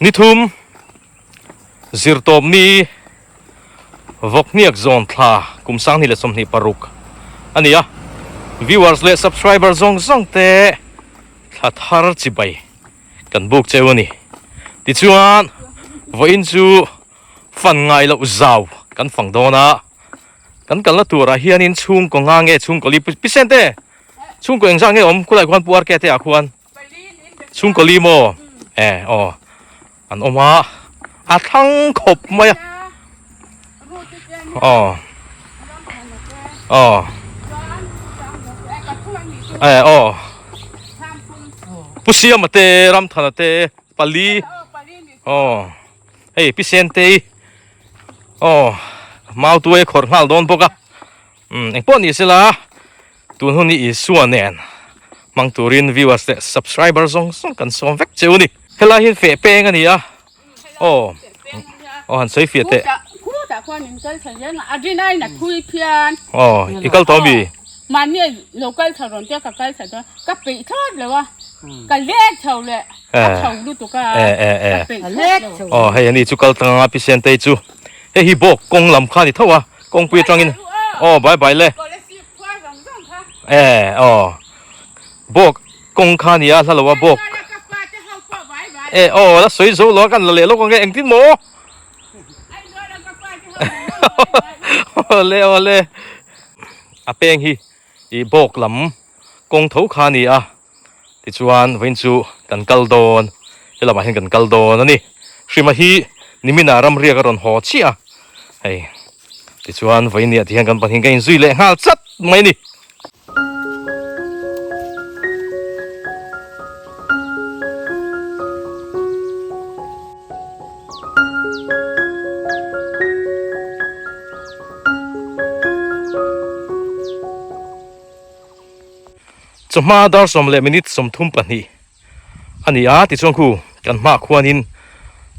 นิทุมซิร์ตอมนี่วกเนียกโซนทลากุมสังนี่เลสมนี่ปารุกอันนี้อะviewers และ subscribers ซองเตะถ้าทาร์จิบไปกันบุกเจ้านี่ติดชวนวันจูฟันไงละอุจาวกันฟังโดนะกันละตัวระเฮียนินชุ่งกงงเงชุ่งกลีพิเศษเตะชุ่งกงยังเงอมคุณไอ้ควันปัวร์แกเตะควันชุ่งกลีโมอ๋ออันออกมาทั้งขบมาอ๋อผู้เชี่ยวมาเตะรำธนาเตะปาลีเฮ้ยพิเศษเตะมาตัวเอกขอร์ฮัลโดนปกะเอ็งป้อนนี่สิละตัวนี้อีส่วนเนี่ยมังตัวรินวิวส์เตะ subscriber ส่งกันส่งเวกเจ้านี่เฮล่าเห็นเฟะเป้งอันนี้อ่ะหันใส่เฟะเตะอีกแล้วตัวบีมันเนี่ยเราก็ชาวรอนเจ้ากับก็ชาวรอนก็ปีทอดเลยวะก็เล็กชาวเลยชาวดูตัวก็เล็กให้อันนี้จุกลตั้งอาพิเศษเตจูเฮ้ยบอกกงลำข้านี่เท่าวะกงปีจังอินบายบายเลยบอกกงข้านี่อ่ะถ้าเราว่าบอกแล้วสวยโซ่ล้อกันเลยแล้วก็เอ็งทิ้งหมูเลยอาเป้งฮีอีบอกลำกงเท้าขานี่อ่ะติดชวนวินจูกันกัลโดนเฮลามาเห็นกันกัลโดนนั่นนี่ชิมาฮีนิมินารำเรียกกันหอชีอ่ะเฮ้ยติดชวนวินเนี่ยที่เห็นกันปัญหากันซุยเละหาจัดไม่นี่จะมาดาร์สมเลมินิตสมทุ่มปนีอันนี้ติดช่วงคู่กันมาควนิน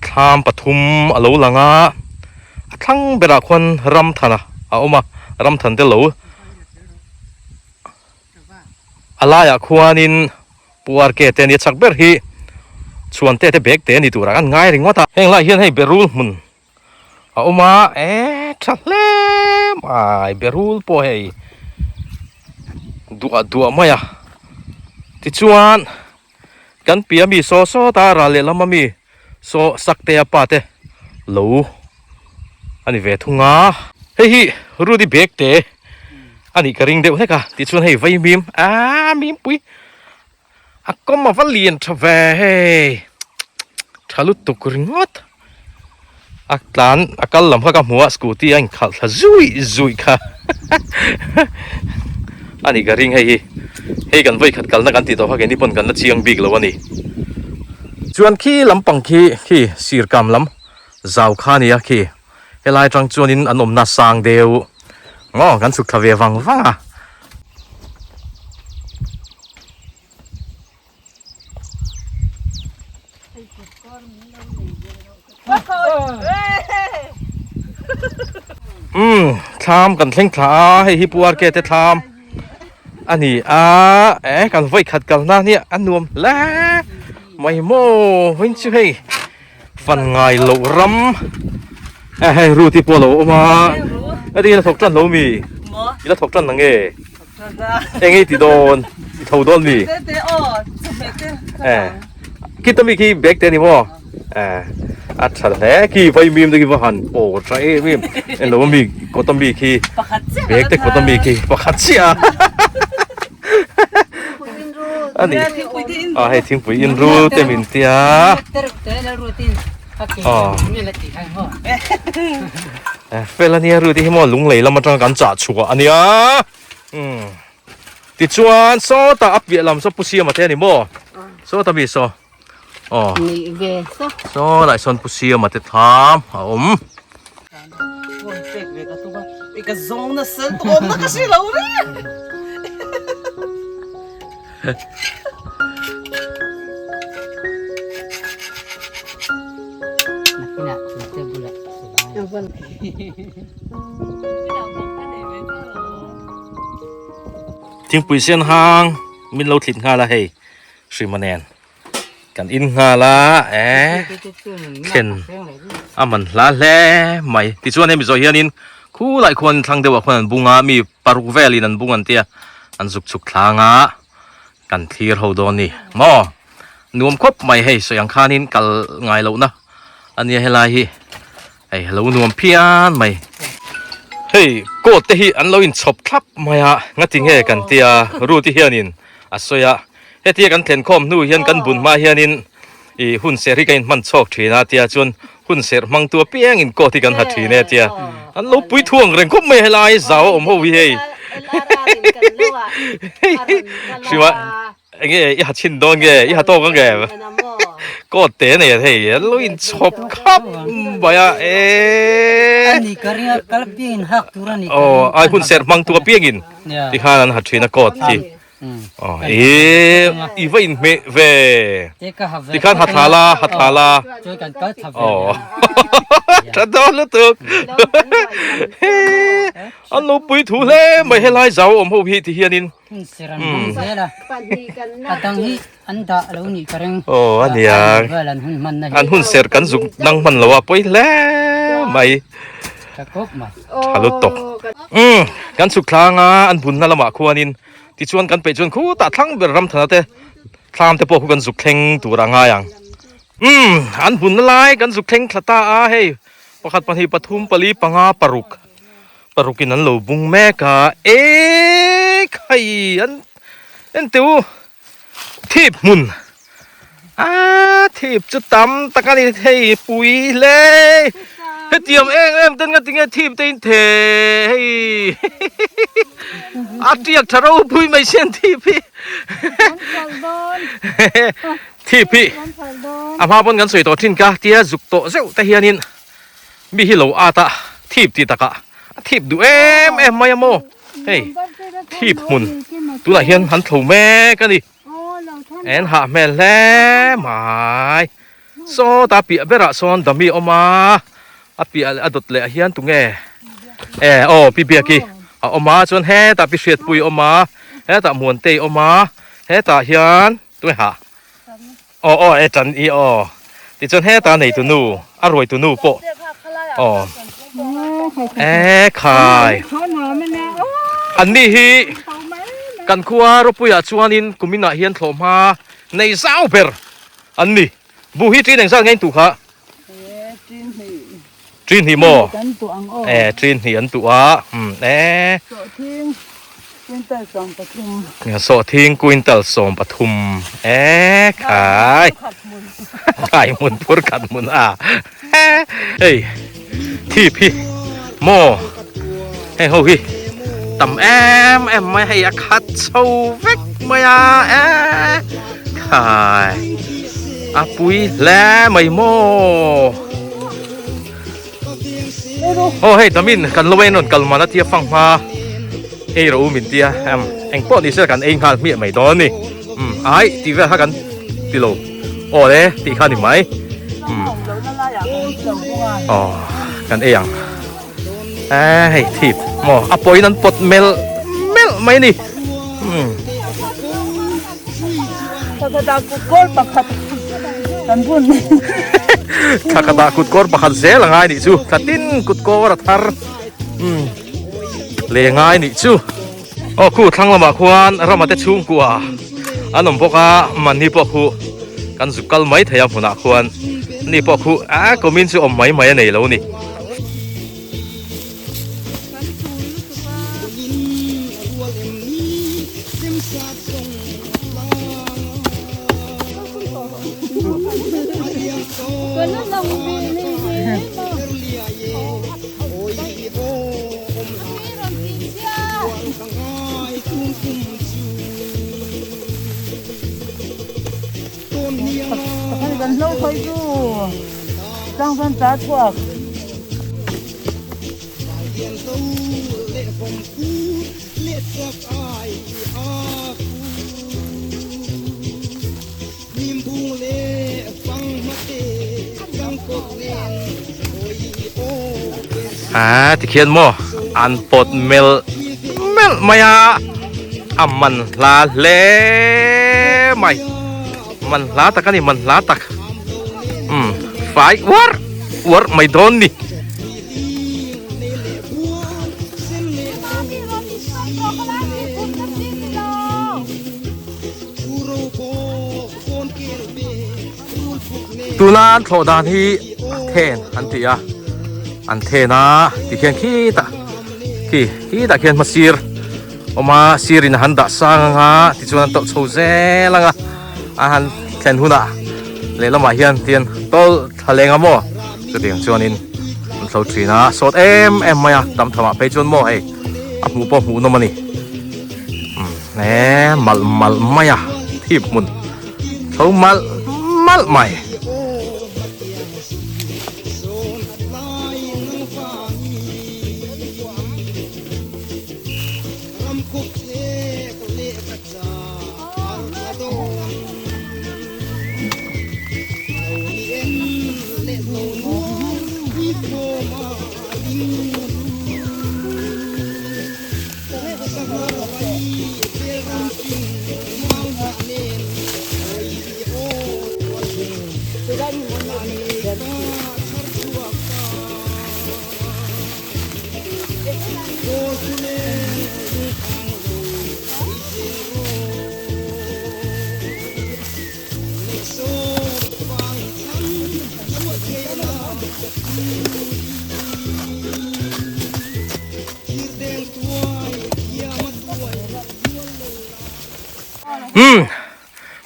ทามปฐุมอโลลังทั้งเบราควันรำทันเอามารำทันเตลูอะไรควนินปัวเกเตนี่ชักเบอร์ฮีชวนเตะเบกเตนี่ตัวรักันง่ายริงว่าตาเฮงไล่เฮียนให้เบรูลมุนเอามาชัดเล่มเบรูลปอยดัวมาติดชวนกันเปียมีโซตาราเลลมามีโซสักเตียปาเตลูอันนี้เวทุงเฮ้ยรู้ดิเบกเตอันนี้กระริงเดียวให้กะติดชวนให้ไว้มีมีมปุยก็มาวันเลียนทว่าเฮ้ทะลุตุกริงอดตานกัลลำเขากับหัวสกูตี้อันขัดจุยค่ะอันนี้กระริงให้กันไว้ขัดกันนักกันติดต่อพักกันที่ปนกันนัดเชียงบิ๊กแล้ววันนี้ชวนขี้ลำปังขี้สีรกำลำเจ้าข้านี่ขี้เฮลัยจังชวนินอันอมนาสางเดียวกันสุขทวีวังทำกันเข่งขาให้ฮิปวาร์เกตทำอันนี้กันไว้ขัดกันนะเนี่ยอันนวมแล้วไม่โม่วิ่งช่วยฟันไงโลรำให้รู้ที่ปัวโลมาอันนี้เราถกจันโลมีนี่เราถกจันนังเองไงที่โดนที่เขาโดนมีคิดต้องมีขี้เบรกเตนี่มั้งอัดฉลาดขี้ไฟมีมตะกี้ว่าหันโอ้ใช่มีมเอ็นเรามีก็ต้องมีขี้เบรกแต่ก็ต้องมีขี้ประคัตเสียอันนี้ให้ทิ้งปุ๋ยอินรูเต็มอินเตียเฟลนี่รู้ที่หิมะลุงเลยแล้วมันต้องการจัดชัวอันนี้ติดชวนโซตาอัพเวียลำโซปุเซียมาเทนี่มั้งโซตาบีโซโซไหลซอนปุเซียมาเททามอีกซองน่ะสิตัวนักสิเราเนี่ยทิ้งปุ๋ยเส้นหางมินเราถิ่นง่ายละเฮ้ยสิมาแนน กันอินงาละเช่นมันลาแล่ไม่ที่ส่วนนี้มีโซเฮียนินคู่หลายคนทางเดียวคนบุงามีปารุเวลินันบุงันเตียอันสุกทางากันทีเราโดนนี่มอนุ่มคบไม่ให้สยังคานินกัลไงเรานะอันนี้ให้ลายไอ้เรานุ่มเพียนไม่เฮ้ยโกดที่อันเราอินชอบครับไม่ฮะงั้นจริงเหกันเตียรู้ที่เฮียนินอัศยะเฮตีกันเทนคอมนู่เฮียนกันบุญมาเฮียนินอีหุ่นเสรีกันมันโชคทีนะเตียจนหุ่นเสรมังตัวเปียงอินโกที่กันหัดทีเนี่ยเตียอันเราปุยท่วงเร่งคบไม่ให้ลายสาวอมโหวิเฮสิวะเงี้ยอีหัดชินโดนเงี้ยอีหัดโตกันเงี้ยก็เตะเนี่ยเฮ้ยเราอินชอบครับบ่อยอันนี้ก็เรียกกระเปียนหักตัวนี้อ๋อไอ้หุ่นเสรมังตัวเปียงอินที่ข้านั้นหัดทีนะก็ที่อ๋ออีวันเมเวที่ข้าหัดลาช่วยกันก็ทำอ๋อจะโดนแล้วตึกอันนู้ปุยถูเล่ไม่ให้ลายเสาอมโหพี่ที่เฮียนินเสร็จแล้วตั้งที่อันตะแล้วนี่ก็เร่งโอ้อันนี้อันหุ่นเสรกันสุกนั่งมันแล้วว่าปุยแล้วไม่ฮัลโหลตกกันสุกลางอันบุญนั่นละมาควนินที่ชวนกันไปชวนคู่ตัดทั้งเบรมถนัดเตะทามเตะพวกกันสุกเข่งตัวรางายังอันบุญนั่นไรกันสุกเข่งขลาตาเฮ้ยประคัดปนีปทุมปลีปังาปรุกินนั้นโลบุงแม่กาใครอันเตียวทีบมุนทีบจุดต่ำตะการนี่เทปุ๋ยเลยเตรียมเองตั้งกันตั้งทีบเต็นเทเรียกทารุปุยไม่เช่นทีพี่ทีพี่อามาบนกันสวยตัวทิ้งกะเตียจุกโตเจ้าแต่เฮียนินมีฮิโลอาตาทีบตีตะกะทีบดูไม่ยโมเฮ้ยทีบมุนตัวไหนเฮียนหันถูแม่กันดิหาแม่แล้วไม่โซตาปีเบระโซนดมีออกมาปีอดเลยเฮียนตุงโอ้ปีเบียกี้ออกมาจนตาปีเสียดปุยออกมาตามวนเตออกมาตาเฮียนตัวหาจันติจนตาไหนตัวนูอร่อยตัวนูโปขายอันนี้ฮีกันคัวรปุยชวนินกุมินาเฮียนโถมาในสาวเปอร์อันนี้บุฮิตรีนสาวไงตุค่ะจีนฮีโมจีนฮีอันตัวเนี่ยโสทิ้งกุอินเตลสองปทุมขายมุนพูดกันมุนเฮ้ยที่พี่โมให้เขาพี่ต่ำไม่ให้ยักขัดโซเวกไม่ขายปุยแล้วไม่โมโอ้เฮ้ยตามินกันละเวนนกันมานาเทียฟังมาเรามินเตียเอ็งป้อนนี่เสียกันเองค่ะมีไม่โดนนี่ตีเวลากันตีโลเลยตีข้านี่ไหมกันเองให้ทีบหมอปอยนั้นปดเมลไหมนี่ถ้าได้กุดกอลปักขัดกันบุญถ้าได้กุดกอลปักขัดเสียละไงนี่จูถ้าตินกุดกอลทาร์เลยไงนี่จูคู่ทั้งละมาควานเรามาแต่ชุ่มกว่าอันนั้นพวกมันนี่พวกคู่กันสุกัลไม่เทียมหัวหน้าควานนี่พวกคู่ก็มินจูอมไม่ในแล้วนี่กันโลกคอยดูตั้งกันจัดพวกที่เขียนโมอันปดเมลมายามันลาเล่ไม่ มันลาตักนี่มันลาตักไฟวอร์ไม่โดนนี่ตัวนั้นโผล่ด้านที่เทนอันที่อันเทนะที่เขียนขี้ตะเขียนมาซีร์ออกมาซีรินหันดักสังฮะที่ชวนโตโชเซลังหันเขียนหุ่นเลยละมาเฮียนเตียนโตทะเลงอ่ะโมจะเตียงชวนินมันเขาทีนะสดมายตำธรรมะไปจนโมหมูปอหมูนมันนี่มัลมายที่มุนเขามัลไม่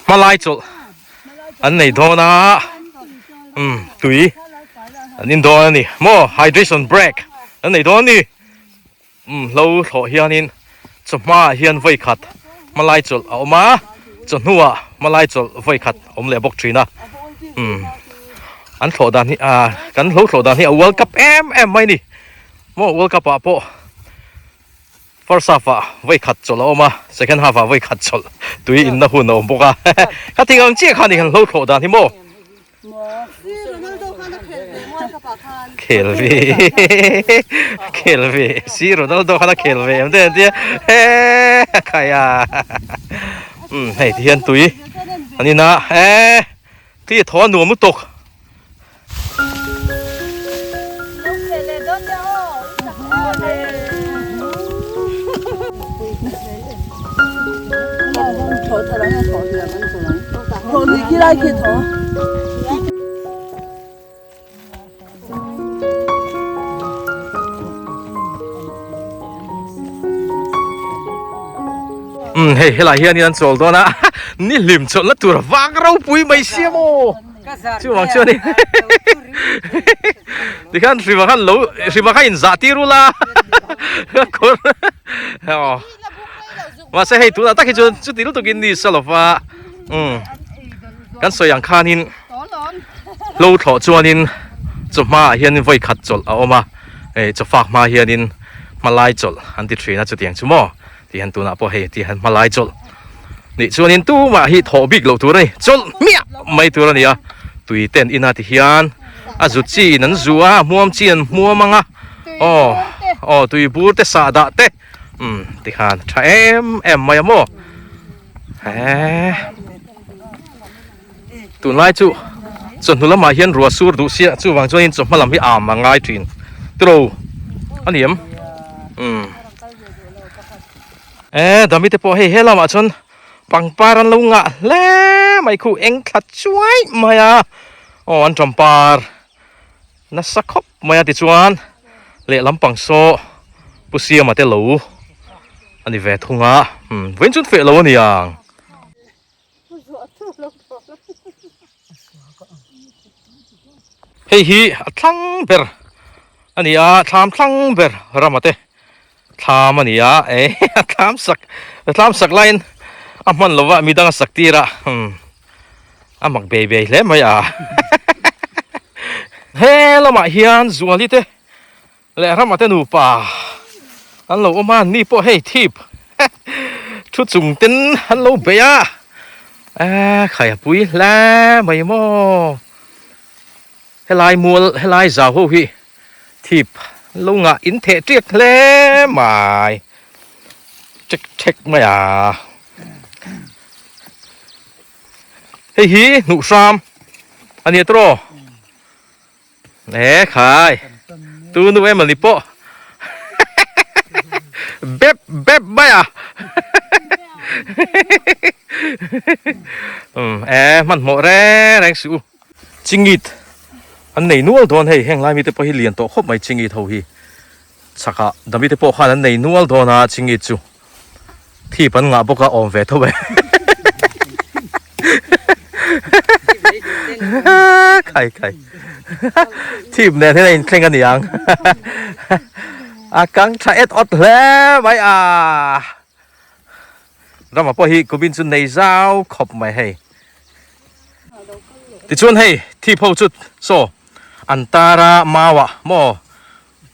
มาไล่จุดอันไหนโดนนะตุยอันนี้โดนนี่โม่ hydration break อันไหนโดนนี่เราถอเฮียนินจะมาเฮียนไว้ขัดมาไล่จุดเอามาจนหัวมาไล่จุดไว้ขัดผมเลยบอกทรีนะอันถอดานนี่กันเราถอดานนี่เอา World Cup ไม่นี่โม่ World Cup อ่ะfirst half ไว้ขัดจุดเอามา second half ไว้ขัดจุดตุยอินนะหุ่นเอาบอกถ้าทิ้งอังเจี๊ยขันนี่กันเราถอดานที่โม่เคลวีซีโรนัลโดขนาดเคลวีมันเดี๋ยวใครให้ที่เห็นตุยอันนี้นะที่ถอนหนูมุตกเฮ้ยหลายเฮียนี่นั่นโซลตัวนะนี่ลิมชนแล้วตัววางเราปุยไม่เสียโมชื่อวังชื่อนี่ดิฉันสิว่าขันรู้สิว่าขันอินซาติรุล่ะคนว่าเสียให้ตัวนั้นตั้งใจจุดที่รู้ตัวกินนี่สลบว่ากันสวยอย่างข้านินเราถอดจวนนินจะมาเฮียนินไว้ขัดจดเอามาจะฝากมาเฮียนินมาไล่จดอันที่ทรีน่าจะเตียงชั่วโมงที่เห็นตัวน่ะพอเห็นที่เห็นมาไล่จดนี่ชวนนินตู้มาฮิตหอบิกเราตัวนี้จดเมียไม่ตัวนี้ตุยเต้นอินาที่เฮียนจุดจีนั้นจัวมัวมจีนมัวมังตุยบูเตสาดาเตที่หันถ้าไม่ยามอตัวไล่จู่จนทุลมาเฮียนรัวสูดดูเสียจู่วางจวนนินจบมาลำพิอามมาง่ายจีนตัวอันนี้ดามิเตปอเฮลามาชนปังปารันลุงแล้วไม่คู่เอ็งขัดช่วยมาอันจำปาร์นัสคบมาติจวนเละลำปังโซปุเสียมาเตลูอันนี้เวทุงเว้นจุดเฟลแล้วนี่ยังเฮ้ยทั้งเบอร์อันนี้ทำทั้งเบอร์รามาเตทำอันนี้ทำสักไลน์มันรู้ว่ามีดังสักทีละมักเบย์เลยไหมเฮ้เรามาเฮียนจวนลิเตเลยรามาเตนูป่าอันเราออกมานี่พอให้ทิปชุดจุงเต้นอันเราเบียใครปุ้ยแล้วไม่มอให้ลายมัวให้ลายสาวพี่ทิปลุงอินเทเรียกเลยไม่เช็คไม่ hey hi nu sam ani tro khai tu nu em ali po bep bep baya man mo re rang su chingit an nei nual don hei heng lai mi te po hi lian to khop mai chingit ho hi chaka dami te po khan an nei nual dona chingit chu thi pan nga boka om ve tho be khaiทีมเนี่ยที่ไหนเคร่งกันอย่างกังชาเอ็ดอดแล้วไหมเรามาพอฮีกูบินจุนในเจ้าขอบไม่ให้ที่ชวนให้ที่พอจุดโซอันตารามาวะโม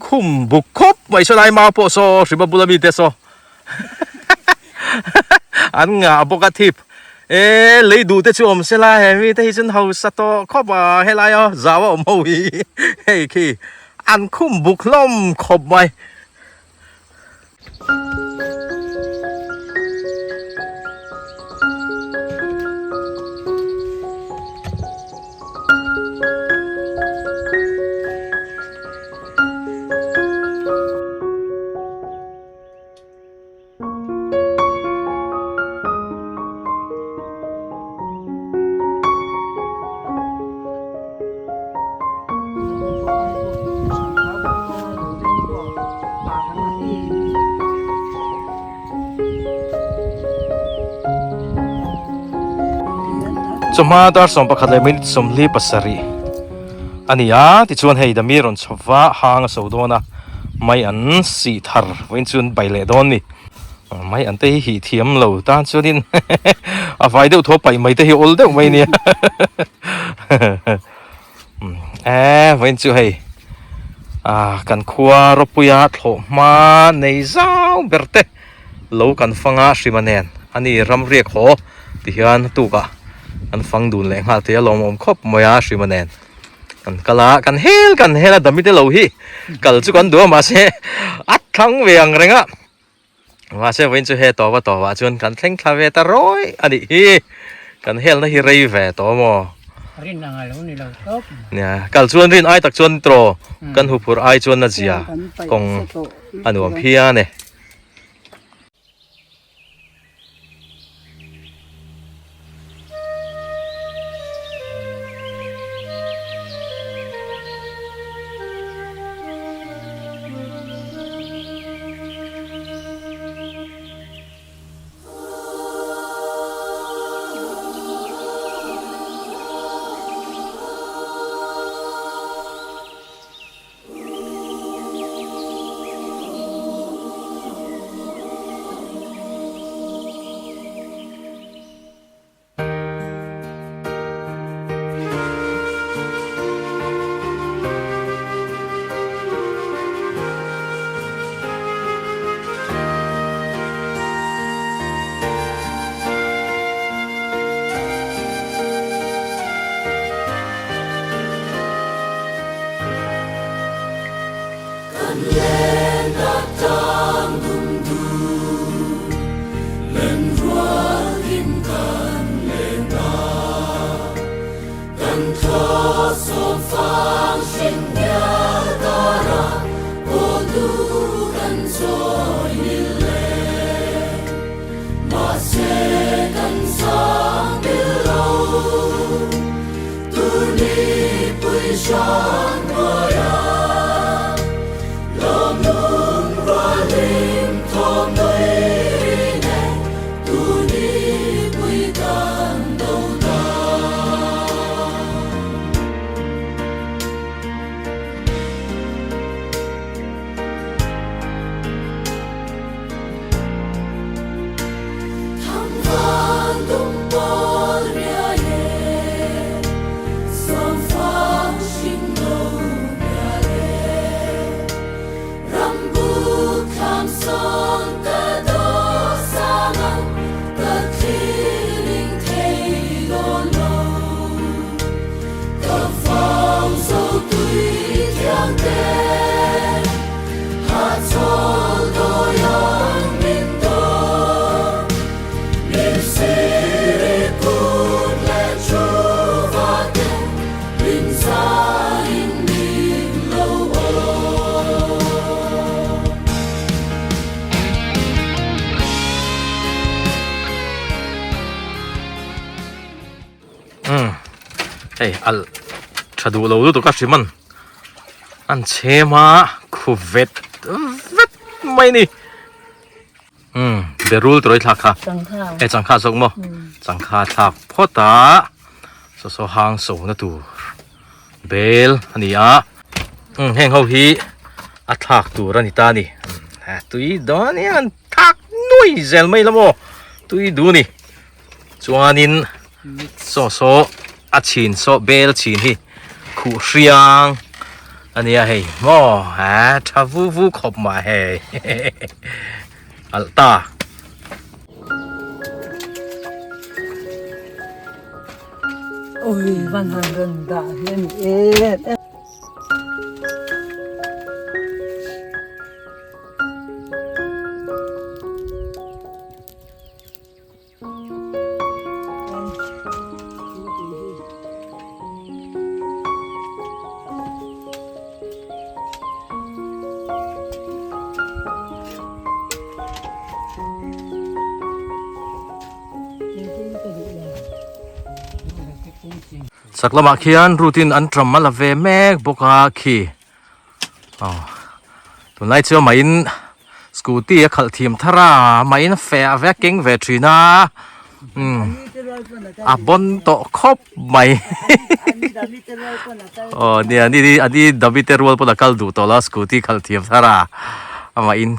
คุมบุกคบไม่ใช่ไรมาพอโซสิบบุลมีเตโซอันงาบกทิพ你ดู得住唔識啦，係咪？啲真後實多確啊，係啦哟，咋我冇嘢，係佢安คุ้บุกล้มขบไว้จมาดาร์สมปะขัดเลยมินสมลีปัสรีอันนี้ที่ชวนให้ดามีรอนชฟ้าหางสาวโดนะไม่อันสีทาร์วินชวนไปเลดอนนี่ไม่อันเตหีเทียมเหล่าตาชวนินไฟเดียวทั่วไปไม่เตหีโอลเดียวไม่เนี่ยวินชวนให้กันขวารบปุยาโถมาในเจ้าเบร์เตเหล่ากันฟังอาสิมาเนนอันนี้รำเรียกขอที่เฮียนตุกะอันฟังดูแหลงหาเทียลมคบมวยอาชิมันเองกันกะละกันเฮลดำมิเตลฮีกัลจุกันดูมาเสอัดทั้งเวียงเรงะมาเสวินจูเฮตัวว่าจนกันเข่งคลาเวตร้อยอันนี้ฮีกันเฮลนะฮีเรย์เวตัวมอรินอะไรแล้วนี่เราตบเนี่ยกัลจวนรินไอตักจวนโตรกันหูพูดไอจวนนาจียกงอันนู้นพี่อันเนี่ย双方心动。hey al thadu lo lu to ka siman an chema khuvet vet mai ni berul troi thak kha จังข้าว e chang kha sok mo chang kha thak phota so hang so na tu bel ania heng ho hi a thak tu rani ta ni tui don yan thak nui zel mai lamo tui du ni chuanin so a chin so bel chin hi khu hriang ania hei mo tha vu khop ma hei alta ôi văn hàng gần đã hiện ế saklama khian routine an tram mala ve mek boka khi tunai chu main scooty a khal thim thara main fe ve king ve thina a bon to khop mai ni ani dabiter wal pola kal du to la scooty khal thim thara ama in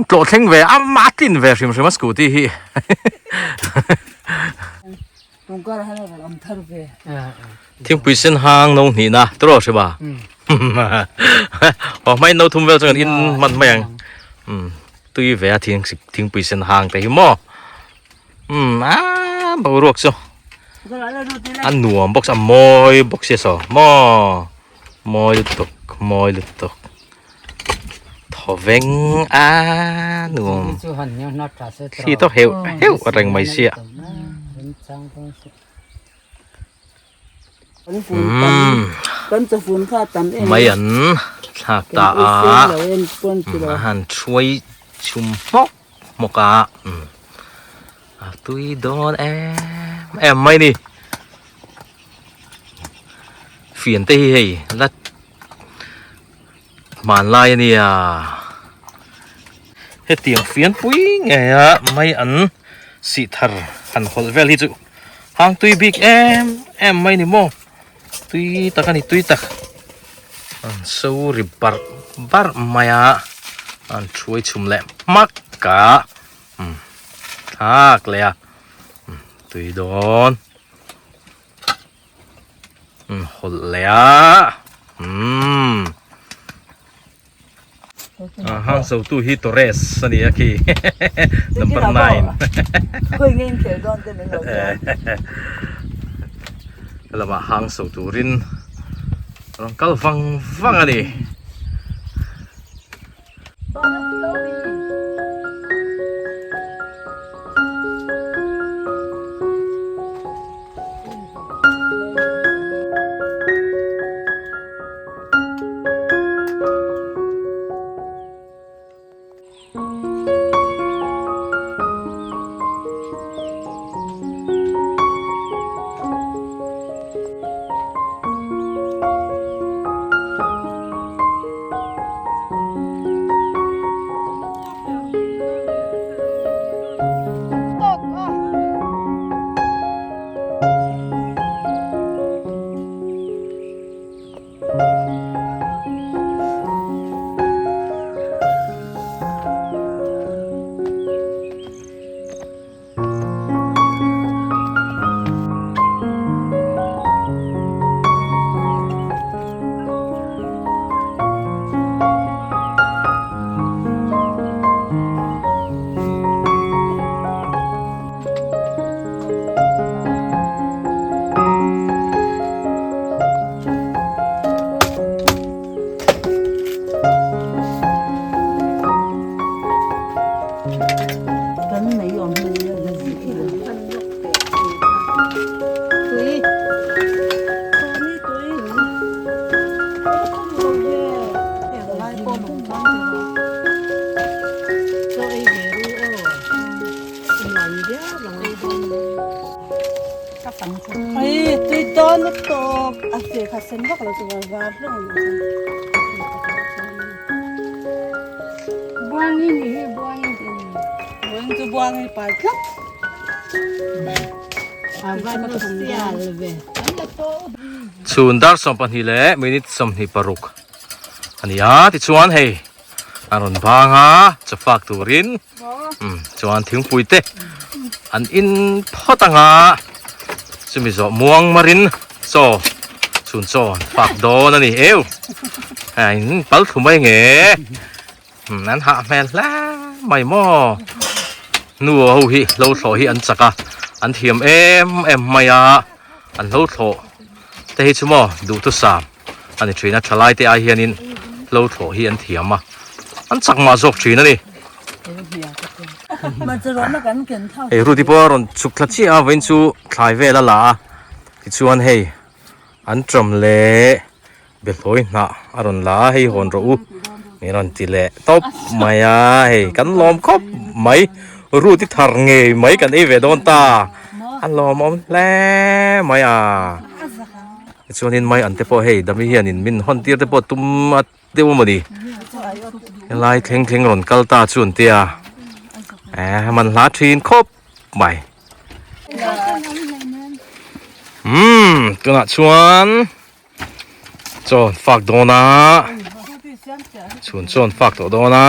to theng ve a matin ve rim rim scooty hi 동가를 하나가 엄타로 배 tiếng bùi sen hang nông nỉ na trò sẽ bà mấy nấu thum về cho in mặt mèng tuy vẻ tiếng bùi sen hang tại mò bảo ruột sao ăn nuông bốc ăn mồi bốc xe sao mò mồi lụt tục thọ veng nuông khi tao hiểu ở rừng mày xịa mấy ảnh thạc tạ hàn chuối chum mốc một cả tôi đón em mấy đi phiền tê hì lát màn lai nè hết tiếng phiền quý nghe mấy ảnh xị thar hàn hol vel hi chu hang tui big em mấy nè mo tui tak ani tui tak so ri bar maya an chuối chum le mak ka thak le tui don hol le hang so tu hi Torres ani aki number 9 khơi nghe kiểu don tên mình rồi là mà hang so tu rin rong kal vang ani tôi đó nó to à thì khá sinh bắt là tôi vào rồi buang ini buang ini buang tu buang ni pai lắm awan nó sial về chun dar som pan hi le minute som hi paruk ania ti chuan hei aron banga chafak turin chuan thing puite an in photanga chumi zo muang marin so chun chon fak don ani eu ai pal thumai nge nan ha mel la mai mo nu ho hi lo tho hi an chaka an thiam em maya an lo tho te hi chumo du tu sam ani trina thalai te a hianin lo tho hi an thiama an chakma zok trina ni mà tôi đó nó gắn kiện thao ei ru ti po ron chuk thla chi a vein chu thlai ve la la ti chuan hei an tram le be hloi na aron la hei hon ro u ni ron ti le top maya hei kan lom khop mai ru ti thar nge mai kan e ve don ta an lom om le maya chuanin mai an te po hei dami hianin min hon tir te po tum at deu mani lai thleng ron kalta chuan tiaมันลาทรีนครบใหม่ตัวน่ะชวนจอนฝากโดนะชวนจอนฝากตัวโดนะ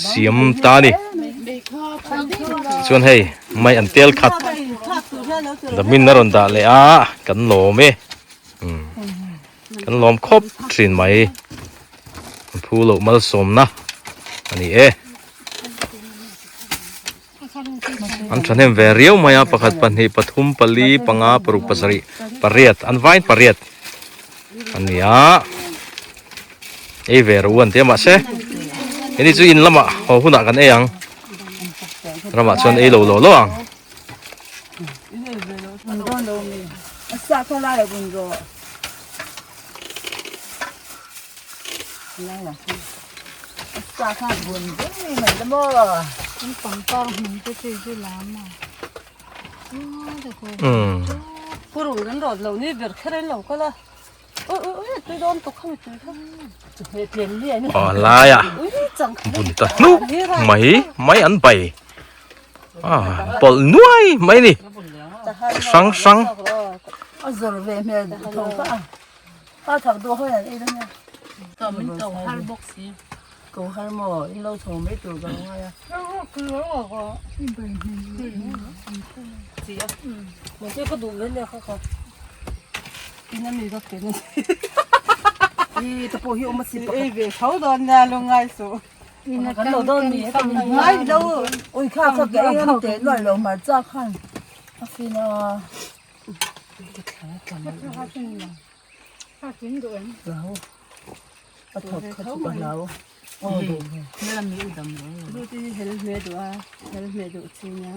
เสียมตานี่ชวนให้ไม่อันเตียลขัดแต่มินนรนดาเลยกันโลมกันโลมครบทรีนไหมผู้โลมาสมนะอันนี้อันฉันเห็นเวรียวมายาประคัดปันหิปฐุมปลีปังอาปรุปสริปริยัตอันไว้ปริยัตอันนี้เวรูอันเทียมมาเช่อันนี้จูอินละมาหัวหุ่นกันยังละมาชวนโลอ่ะ xa thôi lại là cùng rồi xa khác buồn cái gì mà nó mơมันปังปังมันจะจืดจืดล้ำอ่ะแต่คน cô rủ đến rồi lâu ní việc khác đến lâu có là tôi đón tục không tôi không về tiền liền อ๋อลายบุญตานุไม่อันไปปลนุ่ยไม่นี่สัง giờ về mẹ thầu có thằng đua hơi là đây đó nha ก็มันเก่าฮัลบ็อกซ์ cầu hai mỏ lâu thầu mấy tuổi rồi ngayคือแล้วก็ gì á mình chưa có đủ lên đây không đi năm mình có tiền đi tập bộ hiệu mà xịt về sáu đòn ra luôn ngay số cái lẩu đòn mì ngay đâu ôi khác cái em để loại lẩu mà ra khăn phi nó ถ้ากินด้วย lẩu bắt thọt khát chụp lẩu ôi đủ นี่เรามีอุดมเลย ดูที่เห็นเมดูเห็นเมดูจริงนะ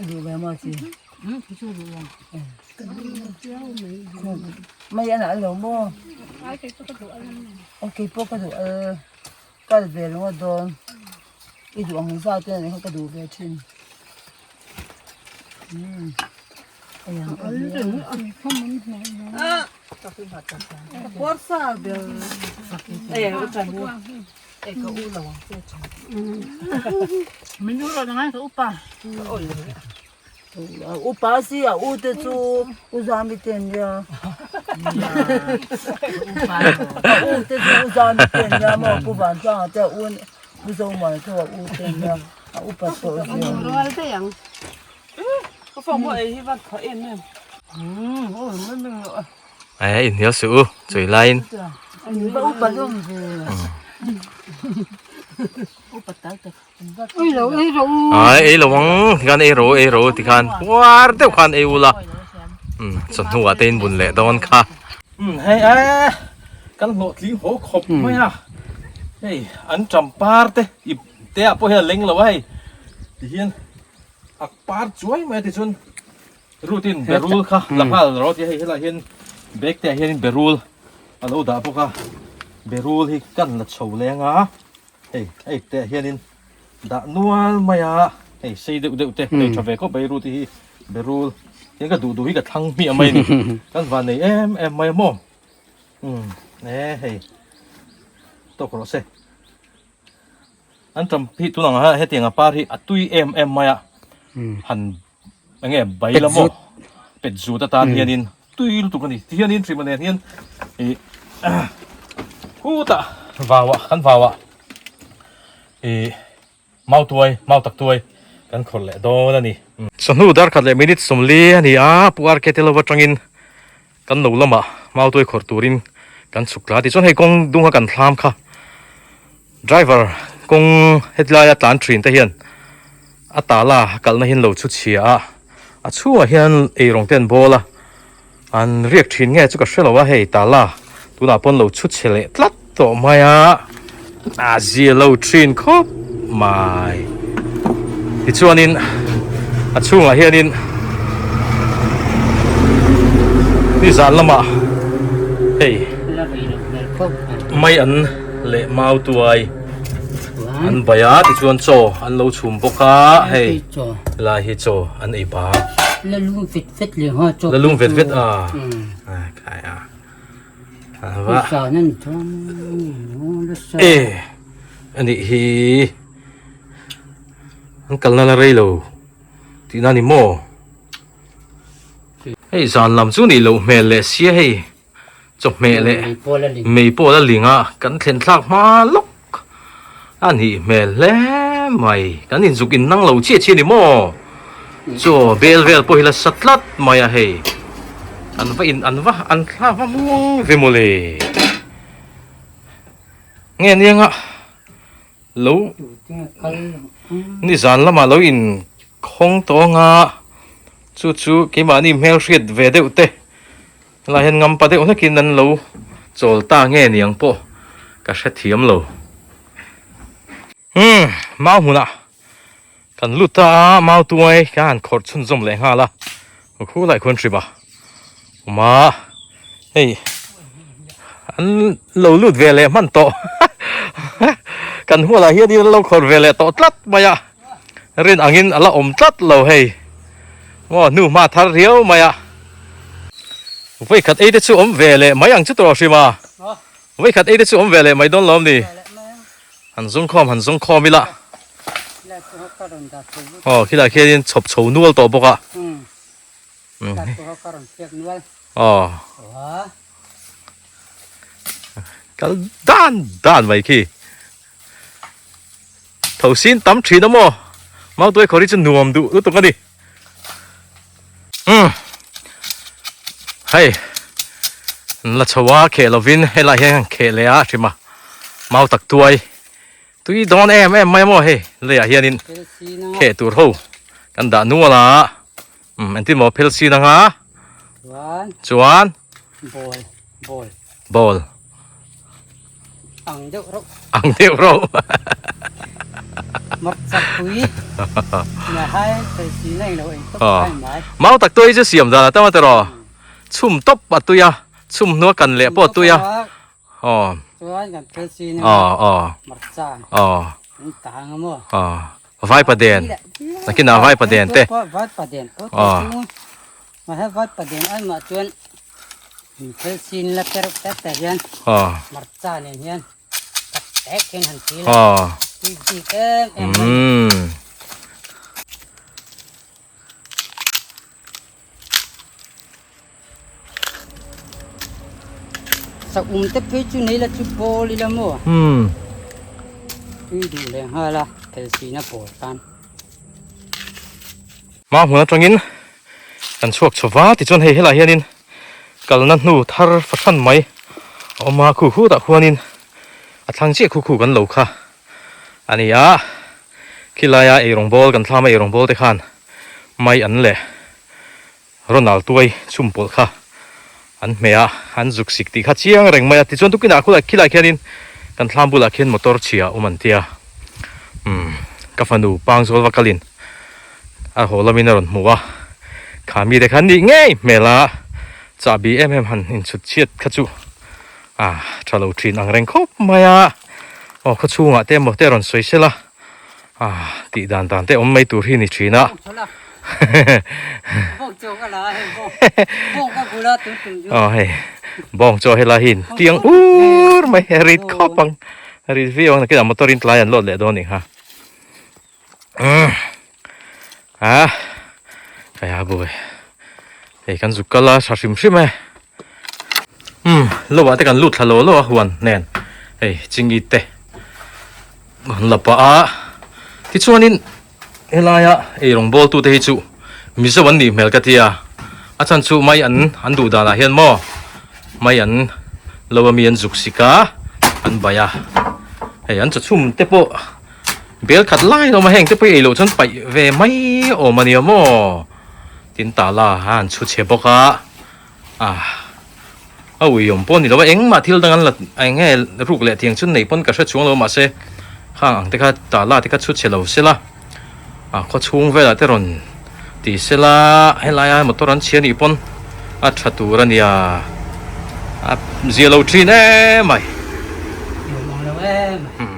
ดูแบบมาสิ พี่ช่วยดูยัง ไม่ยันอะไรหรอกมั้ง ไอ้ที่ก็ดูอะไร โอเคพวกกระดูก็เวลว่าโดนอีดวงหินซ่าตัวนี้เขากระดูเวชินอย่าง อันนี้เขามันแห้งนะ força belอุจจาระก็อุลาว ไม่รู้เราจะไงเขาอุปะ อุปาสิอุตจูอุจามิเตนยาอุตจูอุจามิเตนยามาผู้บันจ้าแต่อุจงมาตัวอุเตนยาอุปโตสิ รู้อะไรได้ยัง ก็ฟังว่าไอ้ที่ว่าเขาเอ็นเนี่ยโอ้ไม่เป็นหรอก ไอ้เนื้อสูสวยไลน์ อันนี้ว่าอุปโลกเลย อุปตาแต่ ไอ้เราไอ้เรา ไอ้ระวังกันไอ้โรที่กันว้าเดี๋ยวกันไอ้อุละสนุกเต้นบุญเละตอนค่ะเฮ้ยกันโหลดลิงหัวขบไหมเฮ้ยอันจำปาร์เตอีเตะพวกเฮเล็งละไว้ที่เฮียนอักปาร์ช่วยไหมที่ชนรูตินเบรูลค่ะหลังจากเราที่ให้เราเห็นเบกแต่เห็นเบรูลอันนู้นด่าพวกค่ะเบรูลที่กันละโฉวแรงเฮ้ยแต่เห็นด่านัวมายา เฮ้ยซีเด็กเตะเฮ้ยชาวเวก็ไปรู้ที่ไปรู้ยังก็ดูที่กับทั้งมีอะไรนี่กันวันนี้ไม่มองเฮ้ยตัวกระเซอันจำพี่ตัวหนังฮะเฮตียงปาที่ตุยมาอ่ะหันยังไงใบละมั้งเป็ดจูตาเฮียนินตุยลูกกันนี่เฮียนินทรีมันเฮียนกูตาว้าวขันว้าวเมาตักตัวกันคนละโดนนี่สนุกดาร์คัดเลยมินิทสมเลียนี่ปูอาร์เคเทลวัตรังินกันหนูละมาเมาตัวขอตูรินกันสุกลาที่จนให้กงดุงกันพรามค่ะไดรเวอร์กงเฮดไลน์ตันทรีนแต่เฮียนตาลากัลน่าเห็นเราชุดเชียชัวเฮียนรงเต้นบอลอันเรียกทรีนไงจุกเชลว่าเฮตาลาตัวน่าปนเราชุดเชลตลัดต่อมาเจียเราทรีนครบไม่ที่ชัวนินช่วงเฮียนินนี่จานละมาเฮ้ยไม่อันเละมาตัวอันใบที่ชวนโจอันเราชุมปกะเฮ้ยลาฮิโจอันไอ้บ้าแล้วลุงฟิตเลยฮะโจแล้วลุงฟิตใครว่าสาวนั่นท้องอันนี้ฮีอันกันนั่นอะไรลูที่นั่นนี่โม่เฮ้ยจานลำจุนี่ลูเมลเลเสียเฮ้ยจบเมลเลไม่พอละลิงกันเข็นทักมาลุกอันนี้เมลเลไม่กันนี่จุกินนั่งเราเชี่ยนี่โม่จ่อเบลพอฮิลสัตลัดไม่เฮ้ยอันข้าว่ามัวเวโมเลเงี้ยนี่ลูนี่จานละมาลูอินคงตัวจู่กี่มานี่เมลเรียดเวเดอุเตลายเห็นงำปะเดอุนักกินนั่นลูโจลตาเงี้ยนี่ยังปะก็เสียเทียมลูมาหุ่นกันลุตามาตัวไอ้การขดชุนจมแรงละคู่หลายคนสิบะมาเฮ้ยอันเราลุดเวลมันโตกันหัวละเฮียดีเราขดเวลโตตัดมาอ่ะเรียนอังอินอะไรตัดเราเฮ้ยว่าหนูมาทาร์เรียวมาอ่ะไว้ขัดไอ้เด็กสู้เวลไม่ยังจุดรอสิมาไว้ขัดไอ้เด็กสู้เวลไม่โดนล้อมนี่หันส่งคอมมิละคิดอะไรแค่นี้ชบนัวตัวปกกันด้านไว้ขี้头先抌錢啊麼，貓對佢啲真糯唔到，都讀緊啲。係，嗱就話騎路邊係嚟嘅騎嚟啊，係嘛？貓特對，對當咩咩麼係，你啊hier年騎多好，咁大นู่啦，อันที่冇พิลซีนะฮะจวนบอลอังเดียวเรามัดสักคุยอย่าให้ไปสีไหนเราเองต้องใช้ไม้เมาตักตัวจะเสียมจ้ะแต่ว่าแต่รอชุ่มตบปัดตัวยาชุ่มนัวกันเละปอดตัวยาตัวกันไปสีนี่มัดจ่าต่างมั้งไฟประเด็นนักกินไฟประเด็นเต้ไฟประเด็นมาให้ไฟประเด็นไอ้มาจวนไปสีนี่ละแต่ยันมัดจ่าเนี่ยยันตัดแตกเห็นหันทีละสักแต่เพจุนี่ละจุบอลละมั้งดูเลยฮะละเพลซีน่ะปวดกันมาหัวตรงนี้กันช่วงชวาที่จนเฮล่าเฮียนินกัลนั่นนู่ทาร์ฟัชันไหมเอามาคู่ตะหัวนินทางเจ้าคู่กันเหล่าค่ะอันนี้คิดลายรงบอลกันทำไอ้รงบอลแต่ขันไม่อันเล่โรนัลตัวชุ่มบอลค่ะอันเมียอันจุกสิกตีข้าเชียงแรงไม่ที่จนทุกคนคิดลายแค่นี้กันทำบุลาเขียนมอเตอร์เชียมันเทียกับฟันดูปังโซลวักลินโหเรามีนรนมัวขามีแต่ขันดีง่ายเมล่าจ่าบีหันอินสุดเชียดขจูทะลุทรีนอังแรงครบมาเขาชูงเต็มหมดเตรอนสวยเชียละ ti dan dan te om mai tur hi ni thina chỗ là bông chỗ cái là bông cái cú la tụt tụt hey bong cho hela hin tiang ur mai rit khopang rit viong cái motorin tlayan lot le do ni ha kaya boy hey kan zukala shashim shime lo wa te kan lut thalo lo huan nen hey chingi te gon lapa a ti chuanin helaya ei rong bol tu te hi chu mi zo an ni mel ka tia a chan chu mai an du da la hian mo mai an lo mi an zuk sika an baya hey an chum te po bel khat lai no ma heng te pe ei lo chon pai ve mai o mani mo tin ta la han chu che boka ui yom pon ni lo eng ma thil dangan la ai nge ruk le thiang chun nei pon ka sha chung lo ma se khang te kha ta la te kha chu che lo se la kho chung ve la te ron ti se la helaya motor an chian ni pon thatu rania zia lo trin e mai nhiều mong đâu em